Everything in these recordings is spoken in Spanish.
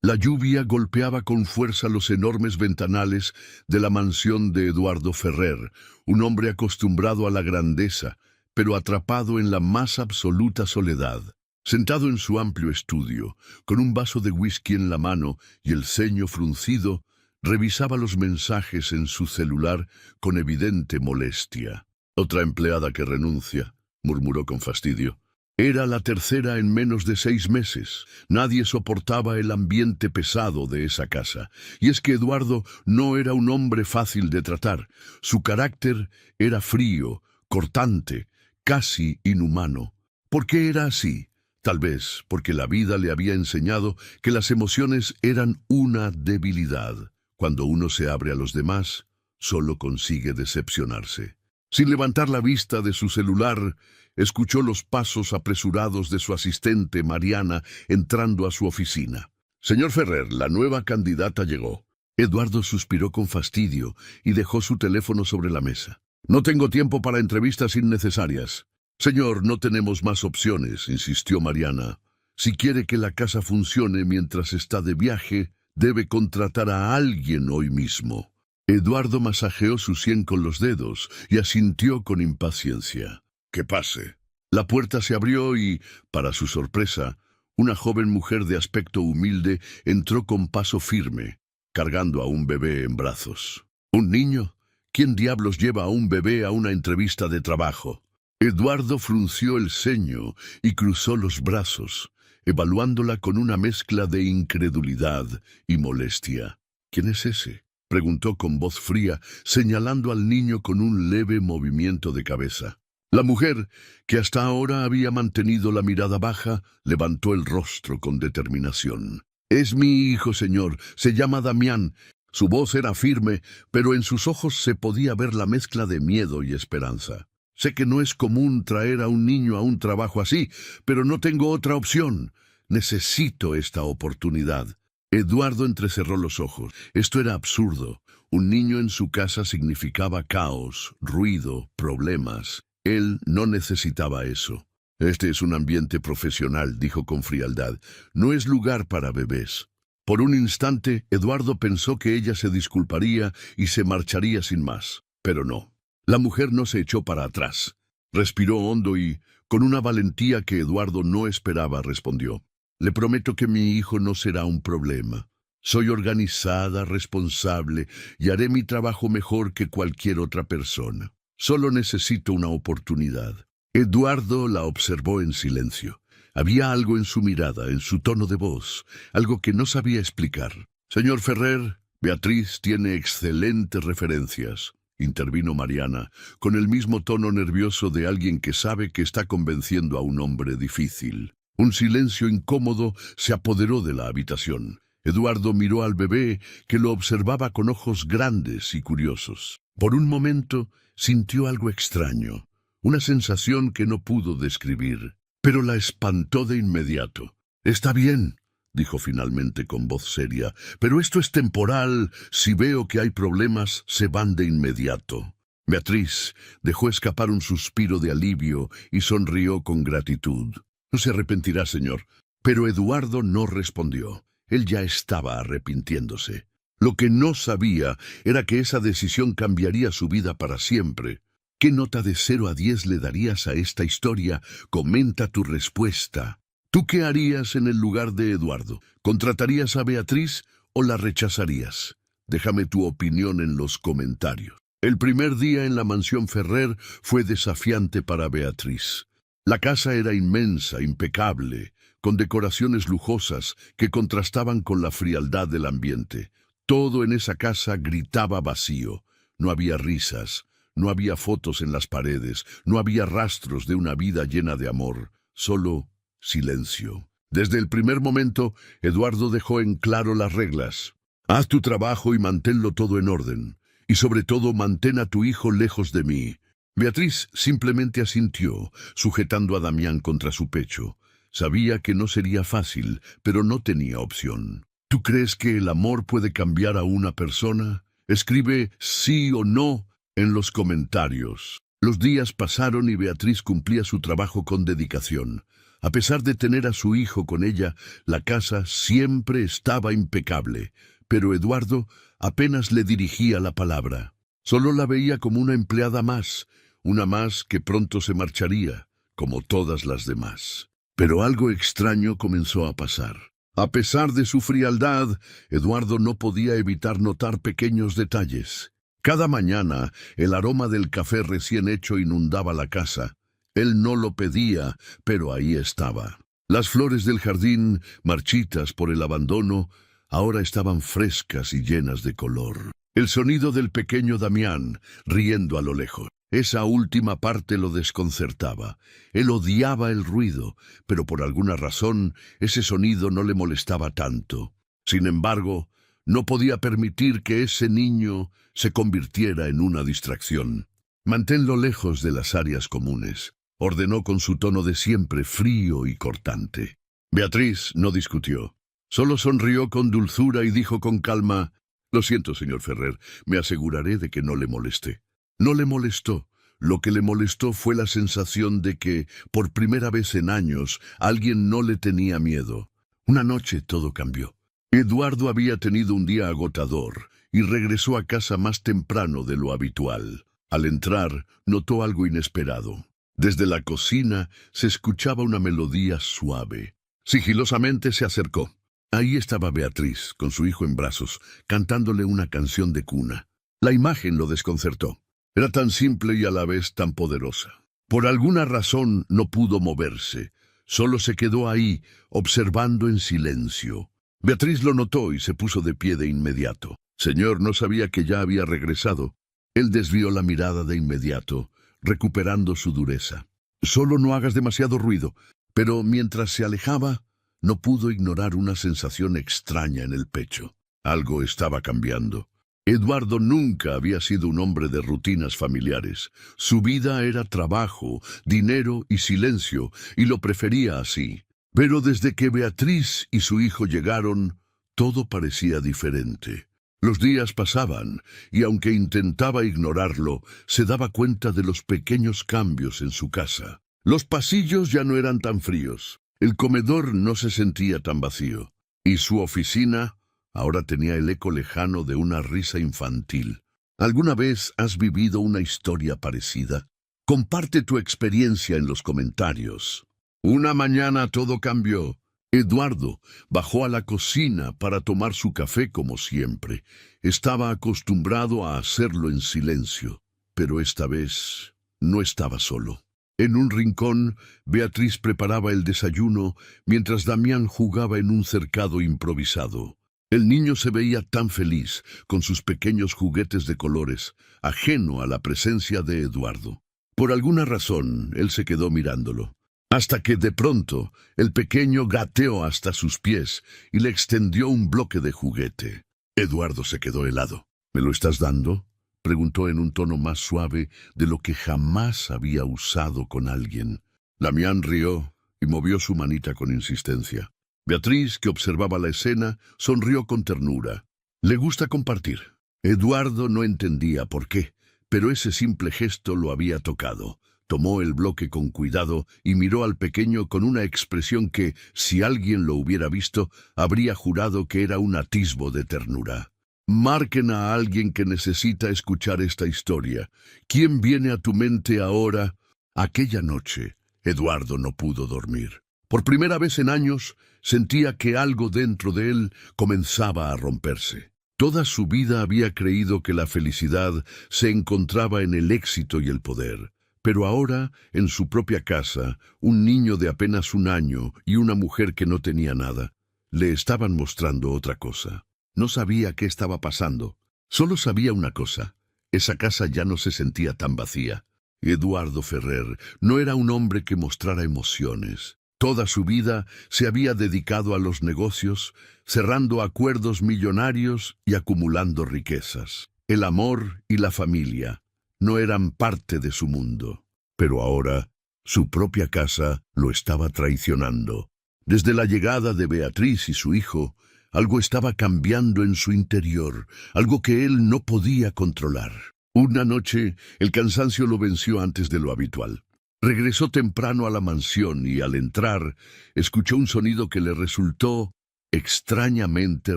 La lluvia golpeaba con fuerza los enormes ventanales de la mansión de Eduardo Ferrer, un hombre acostumbrado a la grandeza, pero atrapado en la más absoluta soledad. Sentado en su amplio estudio, con un vaso de whisky en la mano y el ceño fruncido, revisaba los mensajes en su celular con evidente molestia. «Otra empleada que renuncia», murmuró con fastidio. Era la tercera en menos de 6 meses. Nadie soportaba el ambiente pesado de esa casa. Y es que Eduardo no era un hombre fácil de tratar. Su carácter era frío, cortante, casi inhumano. ¿Por qué era así? Tal vez porque la vida le había enseñado que las emociones eran una debilidad. Cuando uno se abre a los demás, solo consigue decepcionarse. Sin levantar la vista de su celular, escuchó los pasos apresurados de su asistente, Mariana, entrando a su oficina. «Señor Ferrer, la nueva candidata llegó». Eduardo suspiró con fastidio y dejó su teléfono sobre la mesa. «No tengo tiempo para entrevistas innecesarias». «Señor, no tenemos más opciones», insistió Mariana. «Si quiere que la casa funcione mientras está de viaje, debe contratar a alguien hoy mismo». Eduardo masajeó su sien con los dedos y asintió con impaciencia. «Que pase». La puerta se abrió y, para su sorpresa, una joven mujer de aspecto humilde entró con paso firme, cargando a un bebé en brazos. ¿Un niño? ¿Quién diablos lleva a un bebé a una entrevista de trabajo? Eduardo frunció el ceño y cruzó los brazos, evaluándola con una mezcla de incredulidad y molestia. «¿Quién es ese?», preguntó con voz fría, señalando al niño con un leve movimiento de cabeza. La mujer, que hasta ahora había mantenido la mirada baja, levantó el rostro con determinación. «Es mi hijo, señor. Se llama Damián». Su voz era firme, pero en sus ojos se podía ver la mezcla de miedo y esperanza. «Sé que no es común traer a un niño a un trabajo así, pero no tengo otra opción. Necesito esta oportunidad». Eduardo entrecerró los ojos. Esto era absurdo. Un niño en su casa significaba caos, ruido, problemas. Él no necesitaba eso. «Este es un ambiente profesional», dijo con frialdad. «No es lugar para bebés». Por un instante, Eduardo pensó que ella se disculparía y se marcharía sin más. Pero no. La mujer no se echó para atrás. Respiró hondo y, con una valentía que Eduardo no esperaba, respondió: «Le prometo que mi hijo no será un problema. Soy organizada, responsable y haré mi trabajo mejor que cualquier otra persona. Solo necesito una oportunidad». Eduardo la observó en silencio. Había algo en su mirada, en su tono de voz, algo que no sabía explicar. «Señor Ferrer, Beatriz tiene excelentes referencias», intervino Mariana, con el mismo tono nervioso de alguien que sabe que está convenciendo a un hombre difícil. Un silencio incómodo se apoderó de la habitación. Eduardo miró al bebé, que lo observaba con ojos grandes y curiosos. Por un momento sintió algo extraño, una sensación que no pudo describir, pero la espantó de inmediato. «Está bien», dijo finalmente con voz seria, «pero esto es temporal. Si veo que hay problemas, se van de inmediato». Beatriz dejó escapar un suspiro de alivio y sonrió con gratitud. «No se arrepentirá, señor». Pero Eduardo no respondió. Él ya estaba arrepintiéndose. Lo que no sabía era que esa decisión cambiaría su vida para siempre. ¿Qué nota de 0 a 10 le darías a esta historia? Comenta tu respuesta. ¿Tú qué harías en el lugar de Eduardo? ¿Contratarías a Beatriz o la rechazarías? Déjame tu opinión en los comentarios. El primer día en la mansión Ferrer fue desafiante para Beatriz. La casa era inmensa, impecable, con decoraciones lujosas que contrastaban con la frialdad del ambiente. Todo en esa casa gritaba vacío. No había risas, no había fotos en las paredes, no había rastros de una vida llena de amor, solo silencio. Desde el primer momento, Eduardo dejó en claro las reglas. «Haz tu trabajo y manténlo todo en orden. Y sobre todo, mantén a tu hijo lejos de mí». Beatriz simplemente asintió, sujetando a Damián contra su pecho. Sabía que no sería fácil, pero no tenía opción. ¿Tú crees que el amor puede cambiar a una persona? Escribe sí o no en los comentarios. Los días pasaron y Beatriz cumplía su trabajo con dedicación. A pesar de tener a su hijo con ella, la casa siempre estaba impecable, pero Eduardo apenas le dirigía la palabra. Solo la veía como una empleada más, una más que pronto se marcharía, como todas las demás. Pero algo extraño comenzó a pasar. A pesar de su frialdad, Eduardo no podía evitar notar pequeños detalles. Cada mañana, el aroma del café recién hecho inundaba la casa. Él no lo pedía, pero ahí estaba. Las flores del jardín, marchitas por el abandono, ahora estaban frescas y llenas de color. El sonido del pequeño Damián, riendo a lo lejos. Esa última parte lo desconcertaba. Él odiaba el ruido, pero por alguna razón ese sonido no le molestaba tanto. Sin embargo, no podía permitir que ese niño se convirtiera en una distracción. «Manténlo lejos de las áreas comunes», ordenó con su tono de siempre frío y cortante. Beatriz no discutió. Solo sonrió con dulzura y dijo con calma: «Lo siento, señor Ferrer, me aseguraré de que no le moleste». No le molestó. Lo que le molestó fue la sensación de que, por primera vez en años, alguien no le tenía miedo. Una noche todo cambió. Eduardo había tenido un día agotador y regresó a casa más temprano de lo habitual. Al entrar, notó algo inesperado. Desde la cocina se escuchaba una melodía suave. Sigilosamente se acercó. Ahí estaba Beatriz, con su hijo en brazos, cantándole una canción de cuna. La imagen lo desconcertó. Era tan simple y a la vez tan poderosa. Por alguna razón no pudo moverse. Solo se quedó ahí, observando en silencio. Beatriz lo notó y se puso de pie de inmediato. Señor, no sabía que ya había regresado. Él desvió la mirada de inmediato, recuperando su dureza. Solo no hagas demasiado ruido. Pero mientras se alejaba, no pudo ignorar una sensación extraña en el pecho. Algo estaba cambiando. Eduardo nunca había sido un hombre de rutinas familiares. Su vida era trabajo, dinero y silencio, y lo prefería así. Pero desde que Beatriz y su hijo llegaron, todo parecía diferente. Los días pasaban, y aunque intentaba ignorarlo, se daba cuenta de los pequeños cambios en su casa. Los pasillos ya no eran tan fríos, el comedor no se sentía tan vacío, y su oficina ahora tenía el eco lejano de una risa infantil. ¿Alguna vez has vivido una historia parecida? Comparte tu experiencia en los comentarios. Una mañana todo cambió. Eduardo bajó a la cocina para tomar su café como siempre. Estaba acostumbrado a hacerlo en silencio, pero esta vez no estaba solo. En un rincón, Beatriz preparaba el desayuno mientras Damián jugaba en un cercado improvisado. El niño se veía tan feliz con sus pequeños juguetes de colores, ajeno a la presencia de Eduardo. Por alguna razón, él se quedó mirándolo, hasta que de pronto el pequeño gateó hasta sus pies y le extendió un bloque de juguete. Eduardo se quedó helado. ¿Me lo estás dando?, preguntó en un tono más suave de lo que jamás había usado con alguien. Damián rió y movió su manita con insistencia. Beatriz, que observaba la escena, sonrió con ternura. Le gusta compartir. Eduardo no entendía por qué, pero ese simple gesto lo había tocado. Tomó el bloque con cuidado y miró al pequeño con una expresión que, si alguien lo hubiera visto, habría jurado que era un atisbo de ternura. Marquen a alguien que necesita escuchar esta historia. ¿Quién viene a tu mente ahora? Aquella noche, Eduardo no pudo dormir. Por primera vez en años, sentía que algo dentro de él comenzaba a romperse. Toda su vida había creído que la felicidad se encontraba en el éxito y el poder. Pero ahora, en su propia casa, un niño de apenas 1 año y una mujer que no tenía nada, le estaban mostrando otra cosa. No sabía qué estaba pasando. Solo sabía una cosa: esa casa ya no se sentía tan vacía. Eduardo Ferrer no era un hombre que mostrara emociones. Toda su vida se había dedicado a los negocios, cerrando acuerdos millonarios y acumulando riquezas. El amor y la familia no eran parte de su mundo. Pero ahora, su propia casa lo estaba traicionando. Desde la llegada de Beatriz y su hijo, algo estaba cambiando en su interior, algo que él no podía controlar. Una noche, el cansancio lo venció antes de lo habitual. Regresó temprano a la mansión y al entrar escuchó un sonido que le resultó extrañamente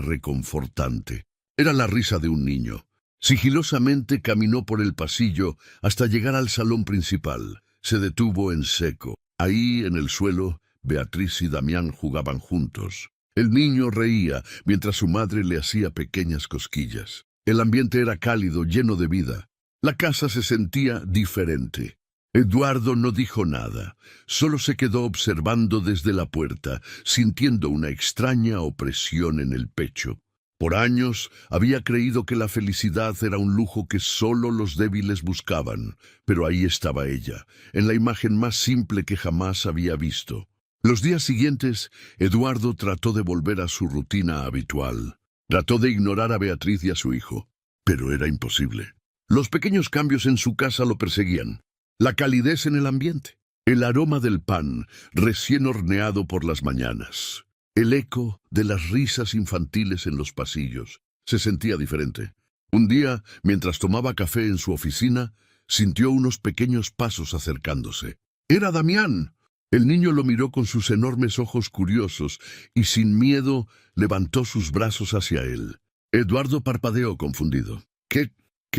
reconfortante. Era la risa de un niño. Sigilosamente caminó por el pasillo hasta llegar al salón principal. Se detuvo en seco. Ahí, en el suelo, Beatriz y Damián jugaban juntos. El niño reía mientras su madre le hacía pequeñas cosquillas. El ambiente era cálido, lleno de vida. La casa se sentía diferente. Eduardo no dijo nada, solo se quedó observando desde la puerta, sintiendo una extraña opresión en el pecho. Por años había creído que la felicidad era un lujo que solo los débiles buscaban, pero ahí estaba ella, en la imagen más simple que jamás había visto. Los días siguientes, Eduardo trató de volver a su rutina habitual. Trató de ignorar a Beatriz y a su hijo, pero era imposible. Los pequeños cambios en su casa lo perseguían. La calidez en el ambiente, el aroma del pan recién horneado por las mañanas, el eco de las risas infantiles en los pasillos. Se sentía diferente. Un día, mientras tomaba café en su oficina, sintió unos pequeños pasos acercándose. ¡Era Damián! El niño lo miró con sus enormes ojos curiosos y sin miedo levantó sus brazos hacia él. Eduardo parpadeó confundido. ¿Qué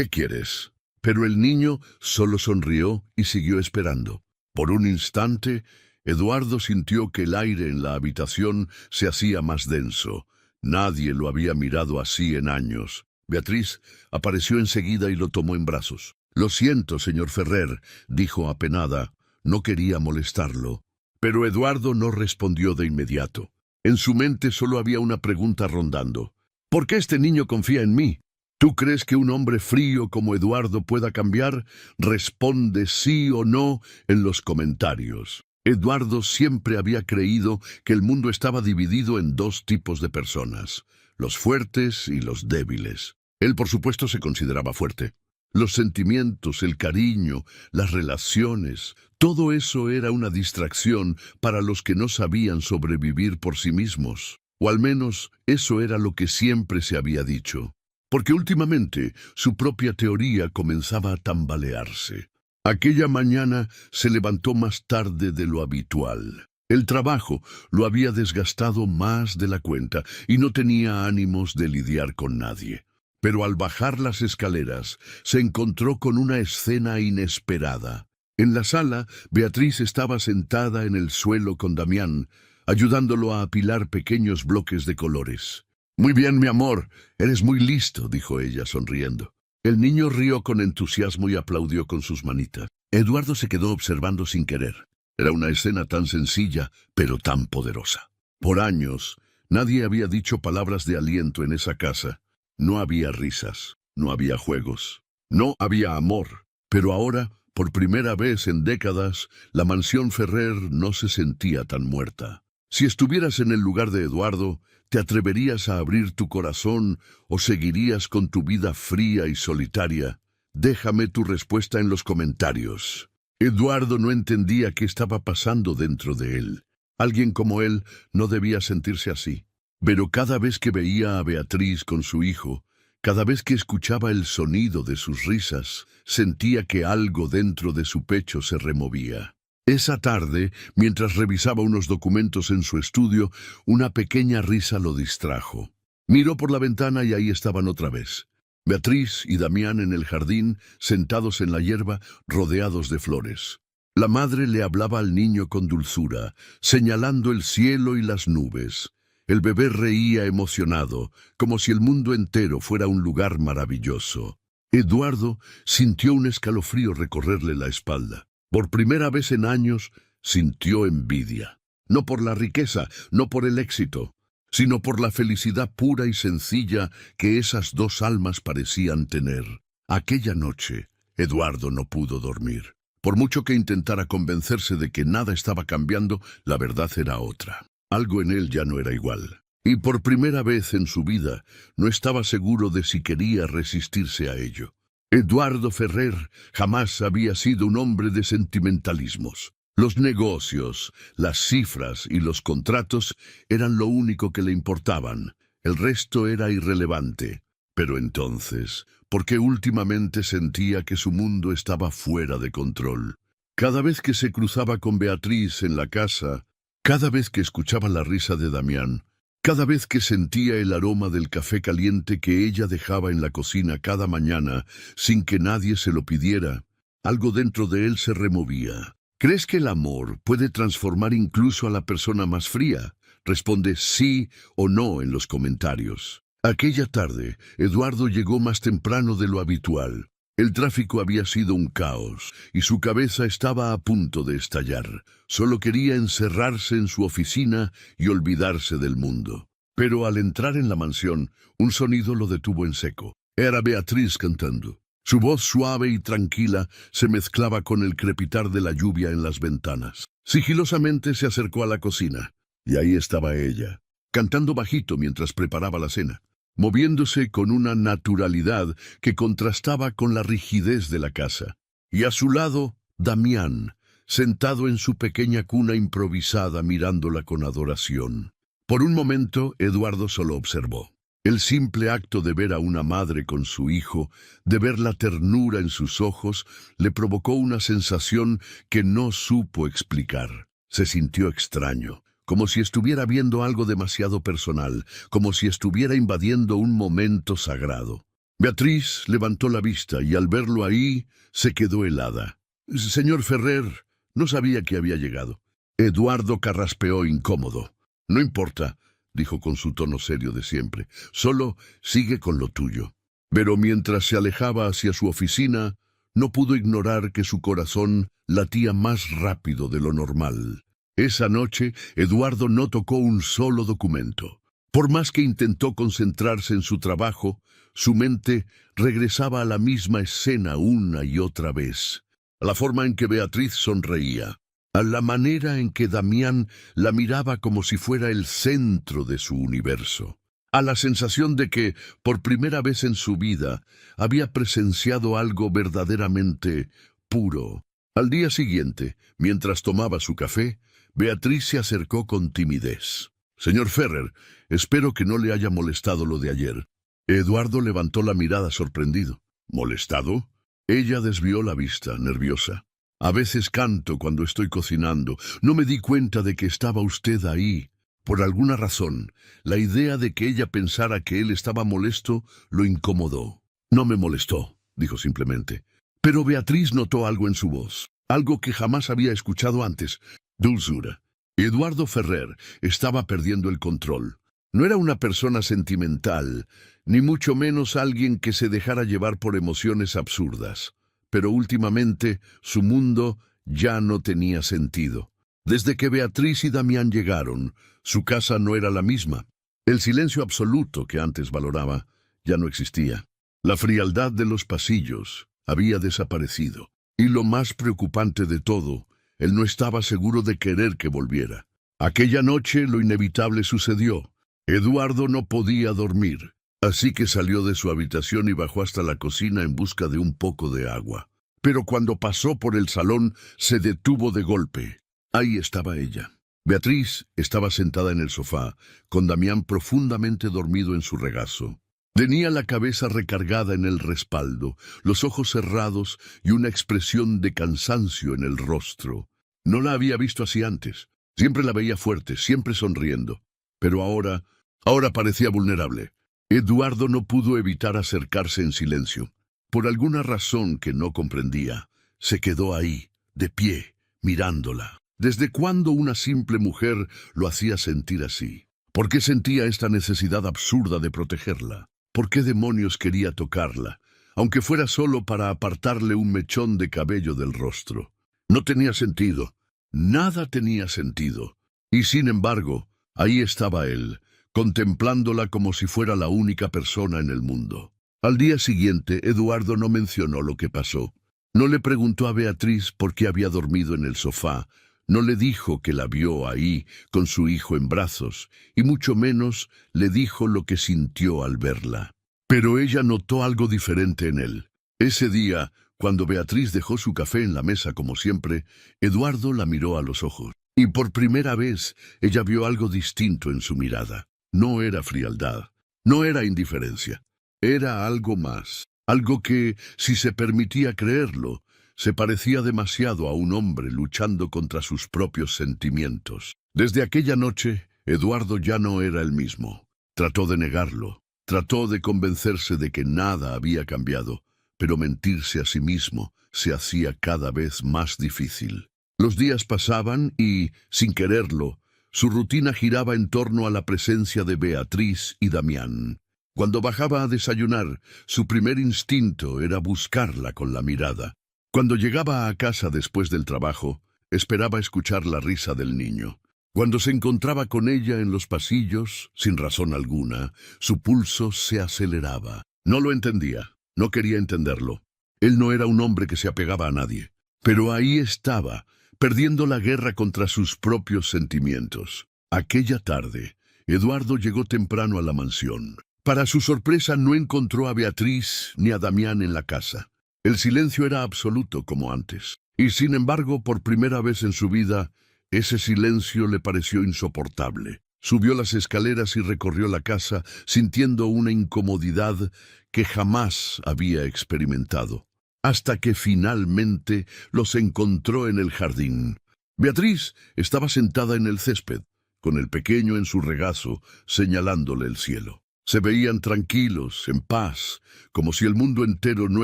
quieres? Pero el niño solo sonrió y siguió esperando. Por un instante, Eduardo sintió que el aire en la habitación se hacía más denso. Nadie lo había mirado así en años. Beatriz apareció enseguida y lo tomó en brazos. «Lo siento, señor Ferrer», dijo apenada. No quería molestarlo. Pero Eduardo no respondió de inmediato. En su mente solo había una pregunta rondando. «¿Por qué este niño confía en mí? ¿Tú crees que un hombre frío como Eduardo pueda cambiar? Responde sí o no en los comentarios». Eduardo siempre había creído que el mundo estaba dividido en dos tipos de personas, los fuertes y los débiles. Él, por supuesto, se consideraba fuerte. Los sentimientos, el cariño, las relaciones, todo eso era una distracción para los que no sabían sobrevivir por sí mismos. O al menos eso era lo que siempre se había dicho. Porque últimamente su propia teoría comenzaba a tambalearse. Aquella mañana se levantó más tarde de lo habitual. El trabajo lo había desgastado más de la cuenta y no tenía ánimos de lidiar con nadie. Pero al bajar las escaleras se encontró con una escena inesperada. En la sala, Beatriz estaba sentada en el suelo con Damián, ayudándolo a apilar pequeños bloques de colores. «Muy bien, mi amor, eres muy listo», dijo ella, sonriendo. El niño rió con entusiasmo y aplaudió con sus manitas. Eduardo se quedó observando sin querer. Era una escena tan sencilla, pero tan poderosa. Por años, nadie había dicho palabras de aliento en esa casa. No había risas, no había juegos, no había amor. Pero ahora, por primera vez en décadas, la mansión Ferrer no se sentía tan muerta. Si estuvieras en el lugar de Eduardo, ¿te atreverías a abrir tu corazón o seguirías con tu vida fría y solitaria? Déjame tu respuesta en los comentarios. Eduardo no entendía qué estaba pasando dentro de él. Alguien como él no debía sentirse así. Pero cada vez que veía a Beatriz con su hijo, cada vez que escuchaba el sonido de sus risas, sentía que algo dentro de su pecho se removía. Esa tarde, mientras revisaba unos documentos en su estudio, una pequeña risa lo distrajo. Miró por la ventana y ahí estaban otra vez. Beatriz y Damián en el jardín, sentados en la hierba, rodeados de flores. La madre le hablaba al niño con dulzura, señalando el cielo y las nubes. El bebé reía emocionado, como si el mundo entero fuera un lugar maravilloso. Eduardo sintió un escalofrío recorrerle la espalda. Por primera vez en años, sintió envidia. No por la riqueza, no por el éxito, sino por la felicidad pura y sencilla que esas dos almas parecían tener. Aquella noche, Eduardo no pudo dormir. Por mucho que intentara convencerse de que nada estaba cambiando, la verdad era otra. Algo en él ya no era igual. Y por primera vez en su vida, no estaba seguro de si quería resistirse a ello. Eduardo Ferrer jamás había sido un hombre de sentimentalismos. Los negocios, las cifras y los contratos eran lo único que le importaban. El resto era irrelevante. Pero entonces, ¿por qué últimamente sentía que su mundo estaba fuera de control? Cada vez que se cruzaba con Beatriz en la casa, cada vez que escuchaba la risa de Damián, cada vez que sentía el aroma del café caliente que ella dejaba en la cocina cada mañana sin que nadie se lo pidiera, algo dentro de él se removía. ¿Crees que el amor puede transformar incluso a la persona más fría? Responde sí o no en los comentarios. Aquella tarde, Eduardo llegó más temprano de lo habitual. El tráfico había sido un caos y su cabeza estaba a punto de estallar. Solo quería encerrarse en su oficina y olvidarse del mundo. Pero al entrar en la mansión, un sonido lo detuvo en seco. Era Beatriz cantando. Su voz suave y tranquila se mezclaba con el crepitar de la lluvia en las ventanas. Sigilosamente se acercó a la cocina, y ahí estaba ella, cantando bajito mientras preparaba la cena, moviéndose con una naturalidad que contrastaba con la rigidez de la casa. Y a su lado, Damián, sentado en su pequeña cuna improvisada mirándola con adoración. Por un momento, Eduardo solo observó. El simple acto de ver a una madre con su hijo, de ver la ternura en sus ojos, le provocó una sensación que no supo explicar. Se sintió extraño, como si estuviera viendo algo demasiado personal, como si estuviera invadiendo un momento sagrado. Beatriz levantó la vista y al verlo ahí, se quedó helada. «Señor Ferrer, no sabía que había llegado». Eduardo carraspeó incómodo. «No importa», dijo con su tono serio de siempre, «solo sigue con lo tuyo». Pero mientras se alejaba hacia su oficina, no pudo ignorar que su corazón latía más rápido de lo normal. Esa noche, Eduardo no tocó un solo documento. Por más que intentó concentrarse en su trabajo, su mente regresaba a la misma escena una y otra vez. A la forma en que Beatriz sonreía, a la manera en que Damián la miraba como si fuera el centro de su universo, a la sensación de que, por primera vez en su vida, había presenciado algo verdaderamente puro. Al día siguiente, mientras tomaba su café, Beatriz se acercó con timidez. «Señor Ferrer, espero que no le haya molestado lo de ayer». Eduardo levantó la mirada sorprendido. «¿Molestado?» Ella desvió la vista, nerviosa. «A veces canto cuando estoy cocinando. No me di cuenta de que estaba usted ahí». Por alguna razón, la idea de que ella pensara que él estaba molesto lo incomodó. «No me molestó», dijo simplemente. Pero Beatriz notó algo en su voz, algo que jamás había escuchado antes: dulzura. Eduardo Ferrer estaba perdiendo el control. No era una persona sentimental, ni mucho menos alguien que se dejara llevar por emociones absurdas. Pero últimamente su mundo ya no tenía sentido. Desde que Beatriz y Damián llegaron, su casa no era la misma. El silencio absoluto que antes valoraba ya no existía. La frialdad de los pasillos había desaparecido. Y lo más preocupante de todo, él no estaba seguro de querer que volviera. Aquella noche lo inevitable sucedió. Eduardo no podía dormir, así que salió de su habitación y bajó hasta la cocina en busca de un poco de agua. Pero cuando pasó por el salón, se detuvo de golpe. Ahí estaba ella. Beatriz estaba sentada en el sofá, con Damián profundamente dormido en su regazo. Tenía la cabeza recargada en el respaldo, los ojos cerrados y una expresión de cansancio en el rostro. No la había visto así antes. Siempre la veía fuerte, siempre sonriendo. Pero ahora parecía vulnerable. Eduardo no pudo evitar acercarse en silencio. Por alguna razón que no comprendía, se quedó ahí, de pie, mirándola. ¿Desde cuándo una simple mujer lo hacía sentir así? ¿Por qué sentía esta necesidad absurda de protegerla? ¿Por qué demonios quería tocarla, aunque fuera solo para apartarle un mechón de cabello del rostro? No tenía sentido. Nada tenía sentido. Y sin embargo, ahí estaba él, contemplándola como si fuera la única persona en el mundo. Al día siguiente, Eduardo no mencionó lo que pasó. No le preguntó a Beatriz por qué había dormido en el sofá. No le dijo que la vio ahí, con su hijo en brazos, y mucho menos le dijo lo que sintió al verla. Pero ella notó algo diferente en él. Ese día, cuando Beatriz dejó su café en la mesa como siempre, Eduardo la miró a los ojos. Y por primera vez, ella vio algo distinto en su mirada. No era frialdad, no era indiferencia. Era algo más, algo que, si se permitía creerlo, se parecía demasiado a un hombre luchando contra sus propios sentimientos. Desde aquella noche, Eduardo ya no era el mismo. Trató de negarlo, trató de convencerse de que nada había cambiado, pero mentirse a sí mismo se hacía cada vez más difícil. Los días pasaban y, sin quererlo, su rutina giraba en torno a la presencia de Beatriz y Damián. Cuando bajaba a desayunar, su primer instinto era buscarla con la mirada. Cuando llegaba a casa después del trabajo, esperaba escuchar la risa del niño. Cuando se encontraba con ella en los pasillos, sin razón alguna, su pulso se aceleraba. No lo entendía, no quería entenderlo. Él no era un hombre que se apegaba a nadie. Pero ahí estaba, perdiendo la guerra contra sus propios sentimientos. Aquella tarde, Eduardo llegó temprano a la mansión. Para su sorpresa, no encontró a Beatriz ni a Damián en la casa. El silencio era absoluto como antes. Y sin embargo, por primera vez en su vida, ese silencio le pareció insoportable. Subió las escaleras y recorrió la casa, sintiendo una incomodidad que jamás había experimentado, hasta que finalmente los encontró en el jardín. Beatriz estaba sentada en el césped, con el pequeño en su regazo, señalándole el cielo. Se veían tranquilos, en paz, como si el mundo entero no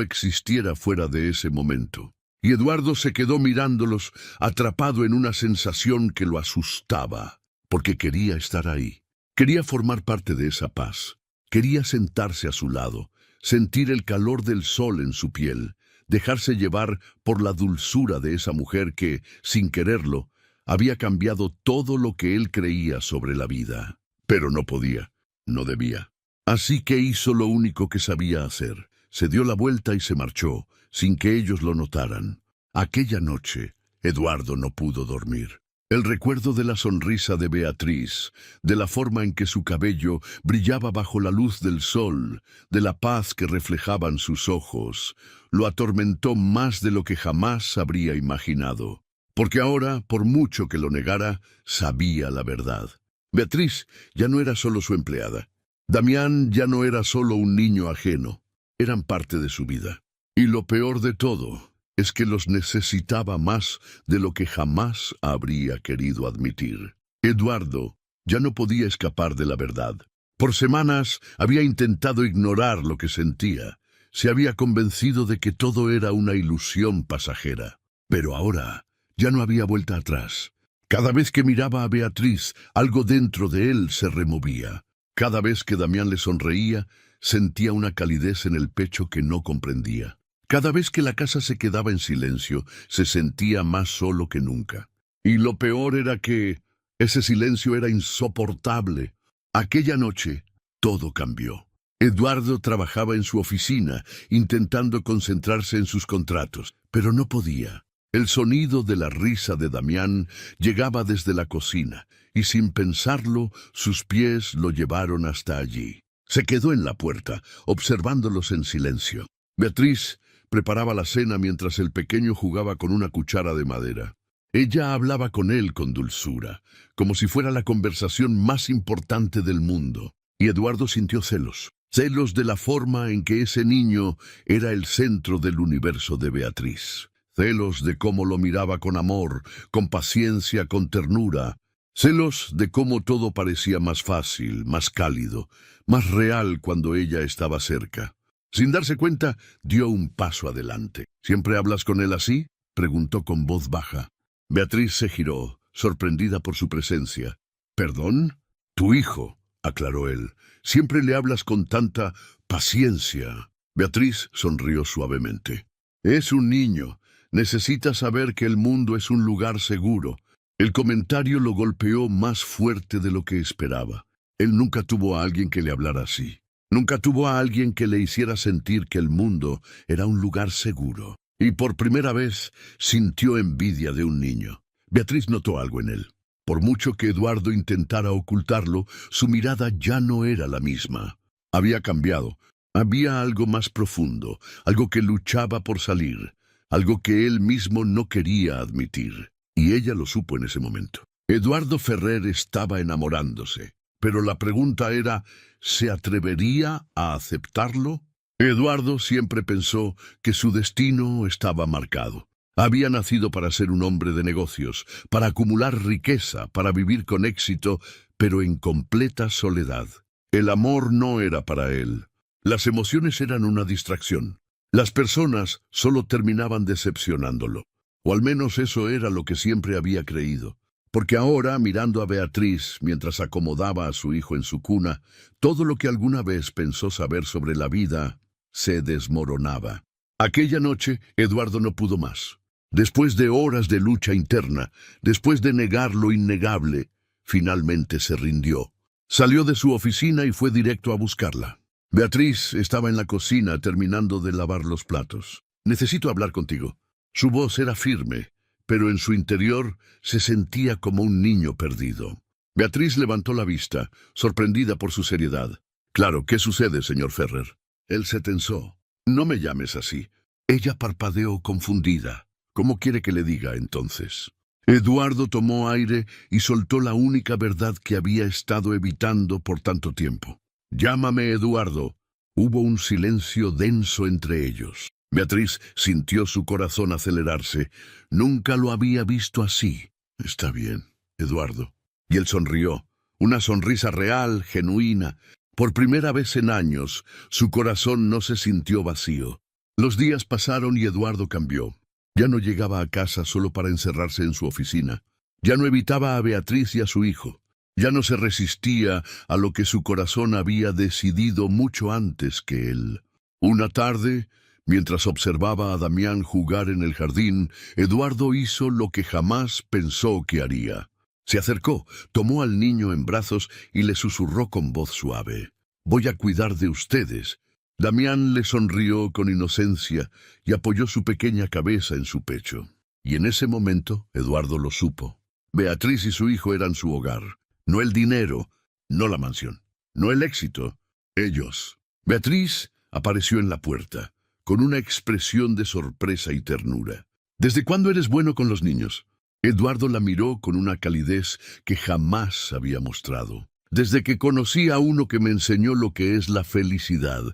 existiera fuera de ese momento. Y Eduardo se quedó mirándolos, atrapado en una sensación que lo asustaba, porque quería estar ahí. Quería formar parte de esa paz. Quería sentarse a su lado, sentir el calor del sol en su piel, dejarse llevar por la dulzura de esa mujer que, sin quererlo, había cambiado todo lo que él creía sobre la vida. Pero no podía, no debía. Así que hizo lo único que sabía hacer. Se dio la vuelta y se marchó, sin que ellos lo notaran. Aquella noche, Eduardo no pudo dormir. El recuerdo de la sonrisa de Beatriz, de la forma en que su cabello brillaba bajo la luz del sol, de la paz que reflejaban sus ojos, lo atormentó más de lo que jamás habría imaginado. Porque ahora, por mucho que lo negara, sabía la verdad. Beatriz ya no era solo su empleada. Damián ya no era solo un niño ajeno. Eran parte de su vida. Y lo peor de todo es que los necesitaba más de lo que jamás habría querido admitir. Eduardo ya no podía escapar de la verdad. Por semanas había intentado ignorar lo que sentía. Se había convencido de que todo era una ilusión pasajera. Pero ahora ya no había vuelta atrás. Cada vez que miraba a Beatriz, algo dentro de él se removía. Cada vez que Damián le sonreía, sentía una calidez en el pecho que no comprendía. Cada vez que la casa se quedaba en silencio, se sentía más solo que nunca. Y lo peor era que ese silencio era insoportable. Aquella noche, todo cambió. Eduardo trabajaba en su oficina, intentando concentrarse en sus contratos, pero no podía. El sonido de la risa de Damián llegaba desde la cocina, y sin pensarlo, sus pies lo llevaron hasta allí. Se quedó en la puerta, observándolos en silencio. Beatriz preparaba la cena mientras el pequeño jugaba con una cuchara de madera. Ella hablaba con él con dulzura, como si fuera la conversación más importante del mundo. Y Eduardo sintió celos. Celos de la forma en que ese niño era el centro del universo de Beatriz. Celos de cómo lo miraba con amor, con paciencia, con ternura. Celos de cómo todo parecía más fácil, más cálido, más real cuando ella estaba cerca. Sin darse cuenta, dio un paso adelante. ¿Siempre hablas con él así?, preguntó con voz baja. Beatriz se giró, sorprendida por su presencia. ¿Perdón? Tu hijo, aclaró él. Siempre le hablas con tanta paciencia. Beatriz sonrió suavemente. Es un niño. Necesita saber que el mundo es un lugar seguro. El comentario lo golpeó más fuerte de lo que esperaba. Él nunca tuvo a alguien que le hablara así. Nunca tuvo a alguien que le hiciera sentir que el mundo era un lugar seguro. Y por primera vez sintió envidia de un niño. Beatriz notó algo en él. Por mucho que Eduardo intentara ocultarlo, su mirada ya no era la misma. Había cambiado. Había algo más profundo, algo que luchaba por salir, algo que él mismo no quería admitir. Y ella lo supo en ese momento. Eduardo Ferrer estaba enamorándose, pero la pregunta era, ¿se atrevería a aceptarlo? Eduardo siempre pensó que su destino estaba marcado. Había nacido para ser un hombre de negocios, para acumular riqueza, para vivir con éxito, pero en completa soledad. El amor no era para él. Las emociones eran una distracción. Las personas solo terminaban decepcionándolo. O al menos eso era lo que siempre había creído. Porque ahora, mirando a Beatriz mientras acomodaba a su hijo en su cuna, todo lo que alguna vez pensó saber sobre la vida se desmoronaba. Aquella noche, Eduardo no pudo más. Después de horas de lucha interna, después de negar lo innegable, finalmente se rindió. Salió de su oficina y fue directo a buscarla. Beatriz estaba en la cocina terminando de lavar los platos. «Necesito hablar contigo». Su voz era firme, pero en su interior se sentía como un niño perdido. Beatriz levantó la vista, sorprendida por su seriedad. «Claro, ¿qué sucede, señor Ferrer?» Él se tensó. «No me llames así». Ella parpadeó confundida. «¿Cómo quiere que le diga, entonces?» Eduardo tomó aire y soltó la única verdad que había estado evitando por tanto tiempo. «Llámame Eduardo». Hubo un silencio denso entre ellos. Beatriz sintió su corazón acelerarse. Nunca lo había visto así. «Está bien, Eduardo». Y él sonrió. Una sonrisa real, genuina. Por primera vez en años, su corazón no se sintió vacío. Los días pasaron y Eduardo cambió. Ya no llegaba a casa solo para encerrarse en su oficina. Ya no evitaba a Beatriz y a su hijo. Ya no se resistía a lo que su corazón había decidido mucho antes que él. Una tarde, mientras observaba a Damián jugar en el jardín, Eduardo hizo lo que jamás pensó que haría. Se acercó, tomó al niño en brazos y le susurró con voz suave: «Voy a cuidar de ustedes». Damián le sonrió con inocencia y apoyó su pequeña cabeza en su pecho. Y en ese momento, Eduardo lo supo. Beatriz y su hijo eran su hogar. No el dinero, no la mansión, no el éxito, ellos. Beatriz apareció en la puerta, con una expresión de sorpresa y ternura. «¿Desde cuándo eres bueno con los niños?» Eduardo la miró con una calidez que jamás había mostrado. «Desde que conocí a uno que me enseñó lo que es la felicidad».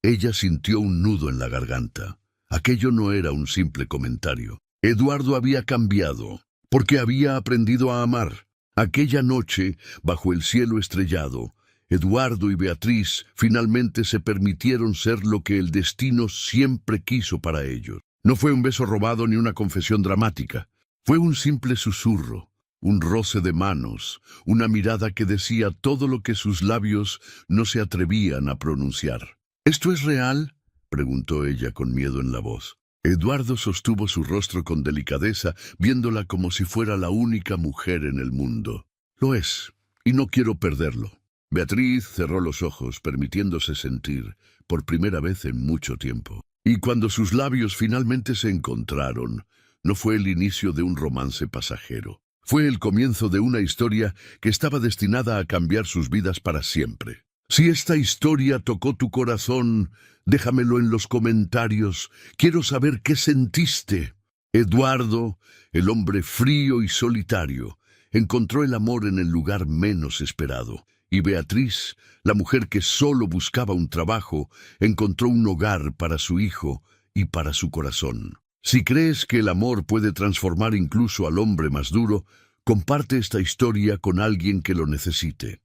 Ella sintió un nudo en la garganta. Aquello no era un simple comentario. Eduardo había cambiado, porque había aprendido a amar. Aquella noche, bajo el cielo estrellado, Eduardo y Beatriz finalmente se permitieron ser lo que el destino siempre quiso para ellos. No fue un beso robado ni una confesión dramática. Fue un simple susurro, un roce de manos, una mirada que decía todo lo que sus labios no se atrevían a pronunciar. «¿Esto es real?», preguntó ella con miedo en la voz. Eduardo sostuvo su rostro con delicadeza, viéndola como si fuera la única mujer en el mundo. «Lo es, y no quiero perderlo». Beatriz cerró los ojos, permitiéndose sentir, por primera vez en mucho tiempo. Y cuando sus labios finalmente se encontraron, no fue el inicio de un romance pasajero. Fue el comienzo de una historia que estaba destinada a cambiar sus vidas para siempre. Si esta historia tocó tu corazón, déjamelo en los comentarios. Quiero saber qué sentiste. Eduardo, el hombre frío y solitario, encontró el amor en el lugar menos esperado. Y Beatriz, la mujer que solo buscaba un trabajo, encontró un hogar para su hijo y para su corazón. Si crees que el amor puede transformar incluso al hombre más duro, comparte esta historia con alguien que lo necesite.